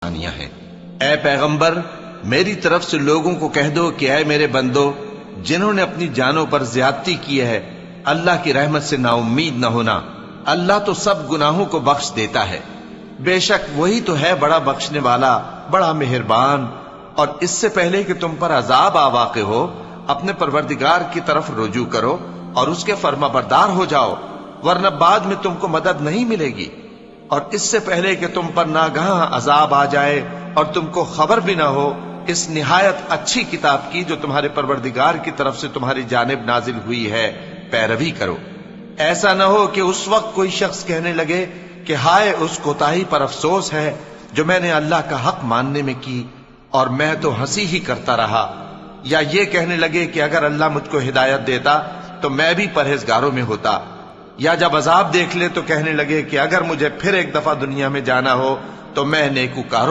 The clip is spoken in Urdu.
ہیں۔ اے پیغمبر، میری طرف سے لوگوں کو کہہ دو کہ اے میرے بندو، جنہوں نے اپنی جانوں پر زیادتی کی ہے، اللہ کی رحمت سے نا امید نہ ہونا۔ اللہ تو سب گناہوں کو بخش دیتا ہے، بے شک وہی تو ہے بڑا بخشنے والا، بڑا مہربان۔ اور اس سے پہلے کہ تم پر عذاب آ واقع ہو، اپنے پروردگار کی طرف رجوع کرو اور اس کے فرما بردار ہو جاؤ، ورنہ بعد میں تم کو مدد نہیں ملے گی۔ اور اس سے پہلے کہ تم پر ناگہاں عذاب آ جائے اور تم کو خبر بھی نہ ہو، اس نہایت اچھی کتاب کی جو تمہارے پروردگار کی طرف سے تمہاری جانب نازل ہوئی ہے پیروی کرو۔ ایسا نہ ہو کہ اس وقت کوئی شخص کہنے لگے کہ ہائے اس کوتاہی پر افسوس ہے جو میں نے اللہ کا حق ماننے میں کی، اور میں تو ہنسی ہی کرتا رہا۔ یا یہ کہنے لگے کہ اگر اللہ مجھ کو ہدایت دیتا تو میں بھی پرہیزگاروں میں ہوتا۔ یا جب عذاب دیکھ لے تو کہنے لگے کہ اگر مجھے پھر ایک دفعہ دنیا میں جانا ہو تو میں نیکوکاروں